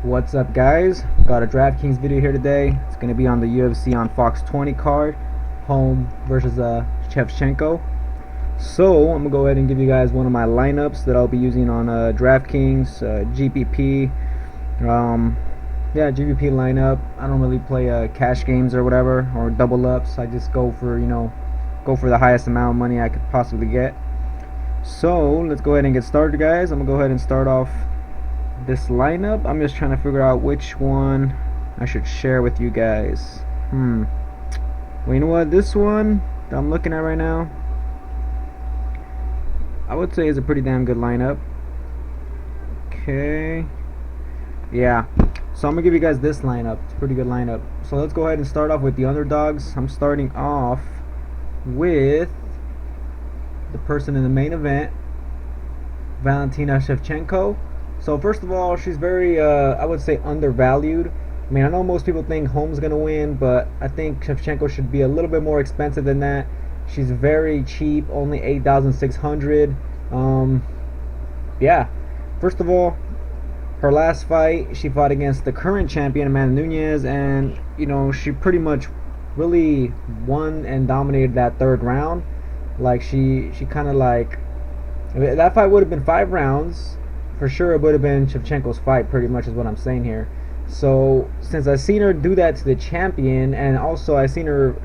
What's up, guys? Got a Draftkings video here today. It's going to be on the UFC on Fox 20 card, HOLM versus SHEVCHENKO. So I'm going to go ahead and give you guys one of my lineups that I'll be using on Draftkings, GPP. Yeah, GPP lineup. I don't really play cash games or whatever, or double ups. I just go for, go for the highest amount of money I could possibly get. So let's go ahead and get started, guys. I'm going to go ahead and start off this lineup. I'm just trying to figure out which one I should share with you guys. Well, you know what, this one that I'm looking at right now, I would say is a pretty damn good lineup. Okay, yeah, so I'm gonna give you guys this lineup. It's a pretty good lineup. So let's go ahead and start off with the underdogs. I'm starting off with the person in the main event, Valentina Shevchenko. So first of all, she's very, I would say, undervalued. I mean, I know most people think HOLM's going to win, but I think Shevchenko should be a little bit more expensive than that. She's very cheap, only $8,600. Yeah, first of all, her last fight, she fought against the current champion, Amanda Nunes, and, she pretty much really won and dominated that third round. Like, she kind of like, that fight would have been 5 rounds. For sure, it would have been Shevchenko's fight, pretty much is what I'm saying here. So, since I've seen her do that to the champion, and also I've seen her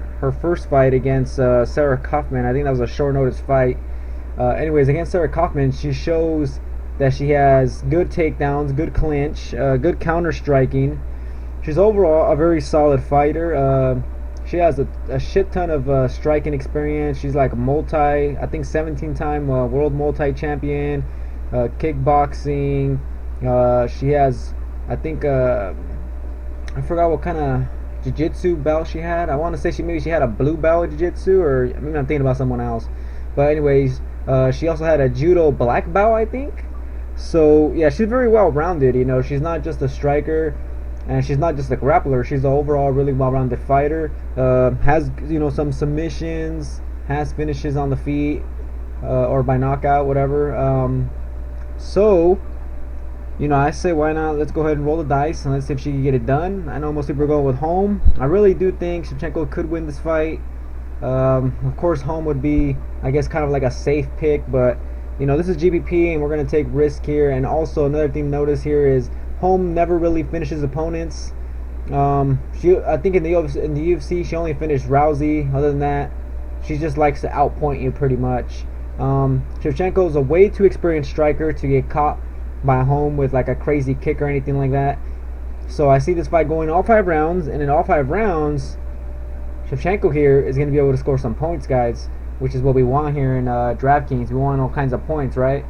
first fight against Sarah Kaufman, I think that was a short notice fight. Anyways, against Sarah Kaufman, she shows that she has good takedowns, good clinch, good counter striking. She's overall a very solid fighter. She has a shit ton of striking experience. She's like I think 17-time world multi-champion. Kickboxing. She has, I think, I forgot what kind of jiu-jitsu belt she had. I want to say she had a blue belt in jiu-jitsu, or maybe I'm thinking about someone else. But anyways, she also had a judo black belt, I think. So yeah, she's very well-rounded. She's not just a striker, and she's not just a grappler. She's an overall really well-rounded fighter. Has some submissions, has finishes on the feet, or by knockout, whatever. So, I say, why not? Let's go ahead and roll the dice and let's see if she can get it done. I know most people are going with HOLM. I really do think Shevchenko could win this fight. Of course, HOLM would be, I guess, kind of like a safe pick, but this is GPP and we're going to take risk here. And also, another thing to notice here is HOLM never really finishes opponents. I think in the UFC, she only finished Rousey. Other than that, she just likes to outpoint you pretty much. Shevchenko is a way too experienced striker to get caught by HOLM with like a crazy kick or anything like that. So I see this fight going all 5 rounds, and in all 5 rounds, Shevchenko here is going to be able to score some points, guys, which is what we want here in Draftkings. We want all kinds of points, right?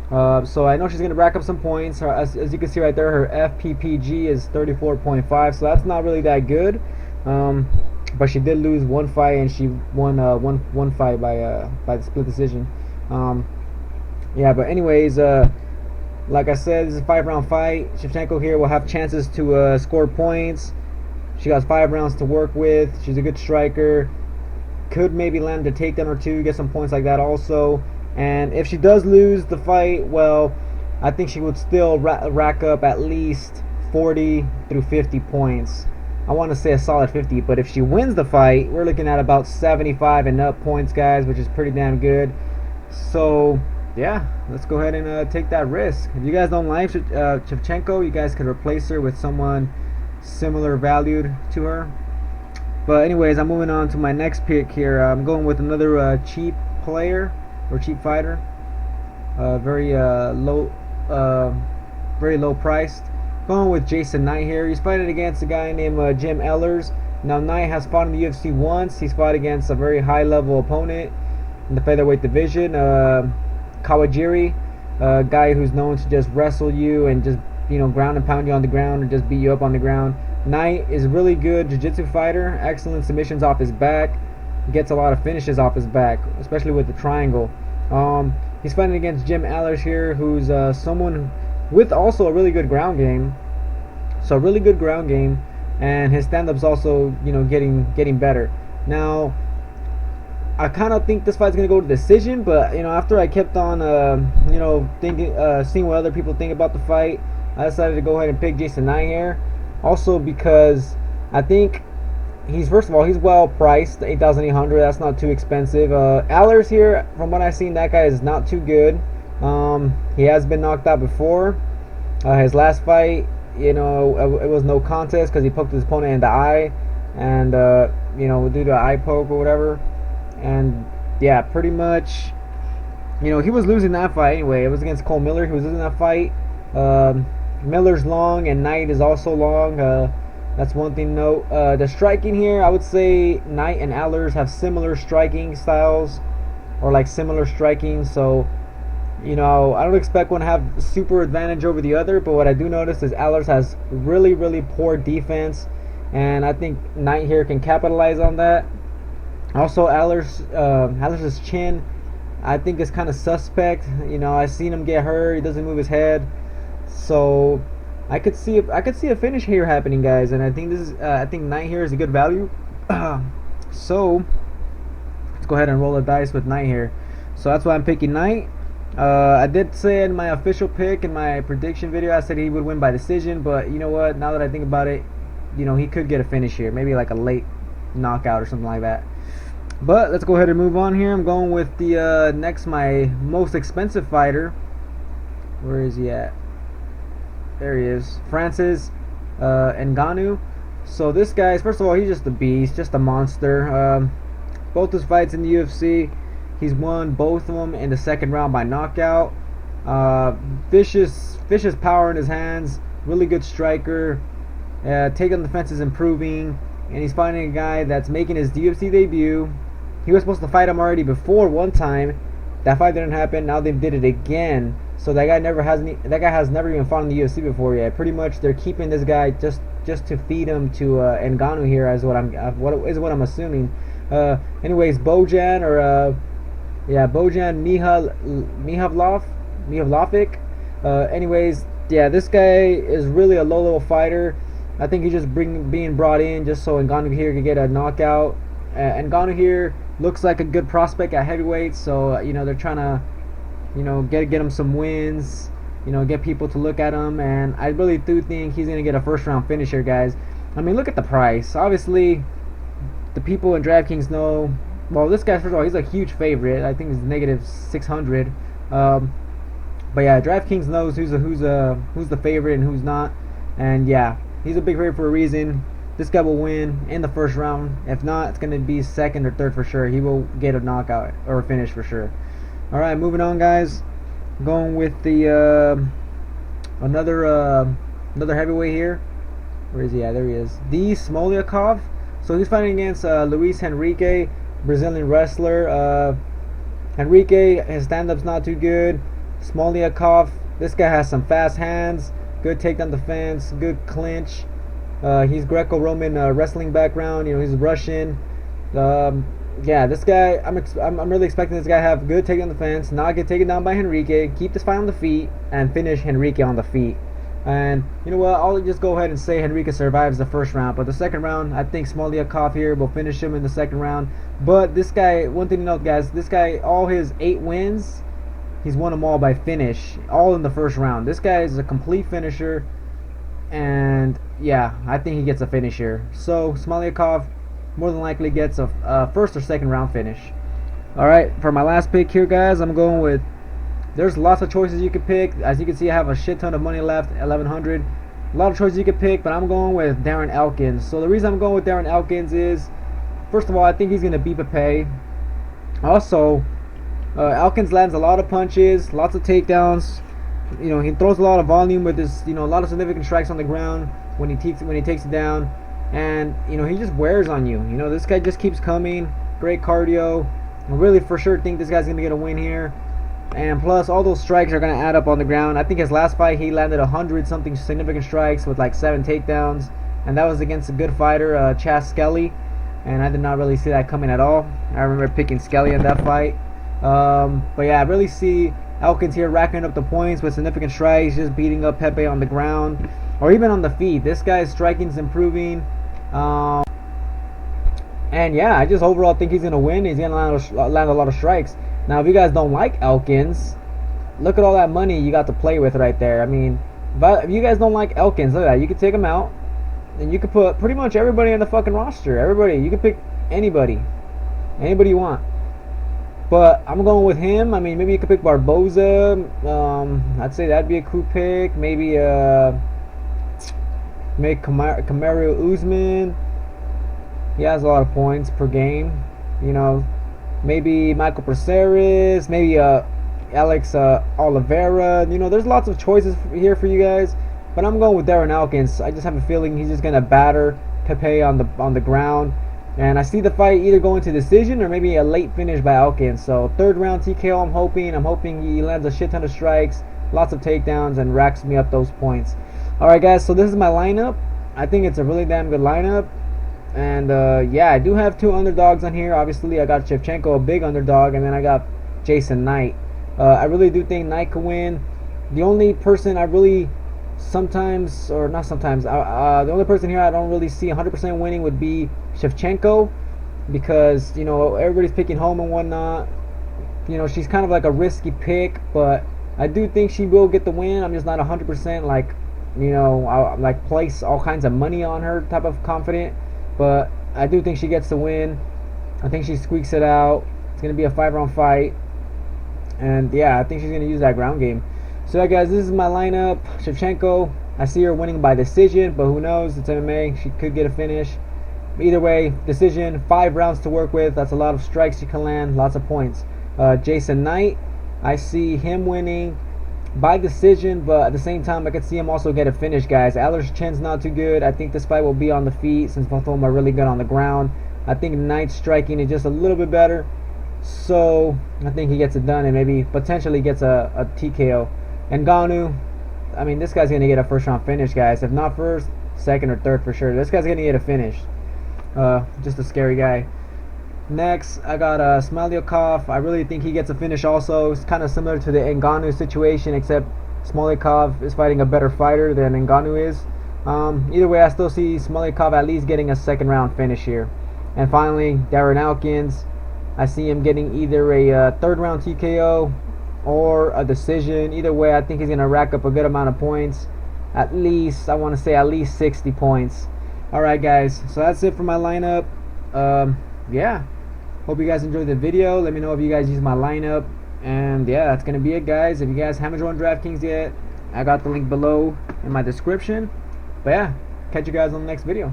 So I know she's going to rack up some points. As you can see right there, her FPPG is 34.5, so that's not really that good. But she did lose one fight, and she won one fight by the split decision. Yeah, but anyways, like I said, this is a 5-round fight. Shevchenko here will have chances to score points. She got 5 rounds to work with. She's a good striker. Could maybe land a takedown or 2, get some points like that also. And if she does lose the fight, well, I think she would still rack up at least 40 through 50 points. I want to say a solid 50, but if she wins the fight, we're looking at about 75 and up points, guys, which is pretty damn good. So, yeah, let's go ahead and take that risk. If you guys don't like Shevchenko, you guys could replace her with someone similar valued to her. But anyways, I'm moving on to my next pick here. I'm going with another cheap player or cheap fighter. Very low priced. Going with Jason Knight here. He's fighting against a guy named Jim Ellers. Now, Knight has fought in the UFC once. He's fought against a very high-level opponent in the featherweight division, Kawajiri, a guy who's known to just wrestle you and just ground and pound you on the ground or just beat you up on the ground. Knight is a really good jiu-jitsu fighter. Excellent submissions off his back. Gets a lot of finishes off his back, especially with the triangle. He's fighting against Jim Ellers here, who's someone with also a really good ground game. So really good ground game, and his stand-up's also getting better. Now, I kind of think this fight's gonna go to decision, but after I kept on thinking, seeing what other people think about the fight, I decided to go ahead and pick Jason Knight here. Also because I think he's, first of all, he's well priced, 8,800. That's not too expensive. Allers here, from what I've seen, that guy is not too good. He has been knocked out before. His last fight, you know, it was no contest because he poked his opponent in the eye, and you know, due to an eye poke or whatever. And yeah, pretty much, you know, he was losing that fight anyway. It was against Cole Miller. He was losing that fight. Miller's long and Knight is also long. That's one thing to note. The striking here, I would say Knight and Allers have similar striking styles, or like similar striking. So, you know, I don't expect one to have super advantage over the other. But what I do notice is Allers has really, really poor defense, and I think Knight here can capitalize on that. Also, Allers' chin, I think, is kind of suspect. You know, I've seen him get hurt. He doesn't move his head, so I could see a finish here happening, guys. And I think this is I think Knight here is a good value. So let's go ahead and roll the dice with Knight here. So that's why I'm picking Knight. I did say in my official pick, in my prediction video, I said he would win by decision. But you know what? Now that I think about it, you know, he could get a finish here, maybe like a late knockout or something like that. But let's go ahead and move on here. I'm going with the next, my most expensive fighter. Where is he at? There he is, Francis Ngannou. So this guy, first of all, he's just a beast, just a monster. Both his fights in the UFC, he's won both of them in the second round by knockout. Vicious power in his hands, really good striker. Taking the fence is improving, and he's fighting a guy that's making his UFC debut. He was supposed to fight him already before one time. That fight didn't happen. Now they did it again. So that guy has never even fought in the UFC before yet. Pretty much they're keeping this guy just to feed him to Ngannou here, is what I'm assuming. Anyways, Bojan Mihajlovic. Anyways, yeah, this guy is really a low level fighter. I think he's just being brought in just so Ngannou here could get a knockout. Ngannou here looks like a good prospect at heavyweight, so you know, they're trying to, you know, get him some wins, you know, get people to look at him, and I really do think he's gonna get a first round finish here, guys. I mean, look at the price. Obviously, the people in Draftkings know. Well, this guy, first of all, he's a huge favorite. I think he's negative 600. But yeah, Draftkings knows who's the favorite and who's not, and yeah, he's a big favorite for a reason. This guy will win in the first round. If not, it's going to be second or third for sure. He will get a knockout or a finish for sure. Alright, moving on, guys. Going with the another heavyweight here. Where is he at? There he is. D. Smoliakov. So he's fighting against Luis Henrique, Brazilian wrestler. Henrique, his stand-up's not too good. Smoliakov, this guy has some fast hands, good takedown defense, good clinch. He's Greco-Roman wrestling background. You know, he's Russian. Yeah, this guy, I'm really expecting this guy to have good takedown defense, not get taken down by Henrique, keep this fight on the feet, and finish Henrique on the feet. And you know what? I'll just go ahead and say Henrique survives the first round, but the second round, I think Smoliakov here will finish him in the second round. But this guy, one thing to note, guys, this guy, all his 8 wins, he's won them all by finish, all in the first round. This guy is a complete finisher. And yeah, I think he gets a finish here. So Smoliakov more than likely gets a first or second round finish. Alright, for my last pick here, guys, I'm going with, there's lots of choices you could pick. As you can see, I have a shit ton of money left, 1100. A lot of choices you could pick, but I'm going with Darren Elkins. So the reason I'm going with Darren Elkins is, first of all, I think he's going to beat Pepe. Also, Elkins lands a lot of punches, lots of takedowns. You know, he throws a lot of volume with this, you know, a lot of significant strikes on the ground when he takes it down, and you know, he just wears on you. You know, this guy just keeps coming. Great cardio. I really for sure think this guy's gonna get a win here, and plus all those strikes are gonna add up on the ground. I think his last fight he landed 100 something significant strikes with like 7 takedowns, and that was against a good fighter, Chas Skelly, and I did not really see that coming at all. I remember picking Skelly in that fight. But yeah, I really see Elkins here racking up the points with significant strikes, just beating up Pepe on the ground or even on the feet. This guy's striking is improving, and yeah, I just overall think he's gonna win. He's gonna land a lot of strikes. Now, if you guys don't like Elkins, look at all that money you got to play with right there. I mean, If you guys don't like Elkins, look at that. You can take him out, and you can put pretty much everybody on the fucking roster. Everybody. You can pick anybody. Anybody you want. But I'm going with him. I mean, maybe you could pick Barboza. I'd say that'd be a cool pick. Maybe make Kamaru Usman. He has a lot of points per game. You know, maybe Michael Praceres. Maybe Alex Oliveira. You know, there's lots of choices here for you guys. But I'm going with Darren Elkins. I just have a feeling he's just gonna batter Pepe on the ground. And I see the fight either going to decision or maybe a late finish by Elkins. So third round TKO, I'm hoping he lands a shit ton of strikes, lots of takedowns, and racks me up those points. Alright guys, so this is my lineup. I think it's a really damn good lineup. And yeah, I do have two underdogs on here. Obviously, I got Shevchenko, a big underdog, and then I got Jason Knight. I really do think Knight can win. The only person I really sometimes, or not sometimes, the only person here I don't really see 100% winning would be Shevchenko, because, you know, everybody's picking home and whatnot. You know, she's kind of like a risky pick, but I do think she will get the win. I'm just not 100% like, you know, I'll like place all kinds of money on her type of confident, but I do think she gets the win. I think she squeaks it out. It's going to be a 5-round fight, and yeah, I think she's going to use that ground game. So yeah, guys, this is my lineup. Shevchenko, I see her winning by decision, but who knows? It's MMA. She could get a finish. Either way, decision, 5 rounds to work with. That's a lot of strikes she can land, lots of points. Jason Knight, I see him winning by decision, but at the same time, I could see him also get a finish, guys. Adler's chin's not too good. I think this fight will be on the feet since both of them are really good on the ground. I think Knight's striking is just a little bit better, so I think he gets it done and maybe potentially gets a TKO. Ngannou, I mean, this guy's going to get a first-round finish, guys. If not first, second or third for sure. This guy's going to get a finish. Just a scary guy. Next, I got Smoliakov. I really think he gets a finish also. It's kind of similar to the Ngannou situation, except Smoliakov is fighting a better fighter than Ngannou is. Either way, I still see Smoliakov at least getting a second-round finish here. And finally, Darren Elkins. I see him getting either a third-round TKO or a decision. Either way, I think he's going to rack up a good amount of points. At least, I want to say at least 60 points. Alright guys, so that's it for my lineup. Yeah, hope you guys enjoyed the video. Let me know if you guys use my lineup. And yeah, that's going to be it, guys. If you guys haven't joined Draftkings yet, I got the link below in my description. But yeah, catch you guys on the next video.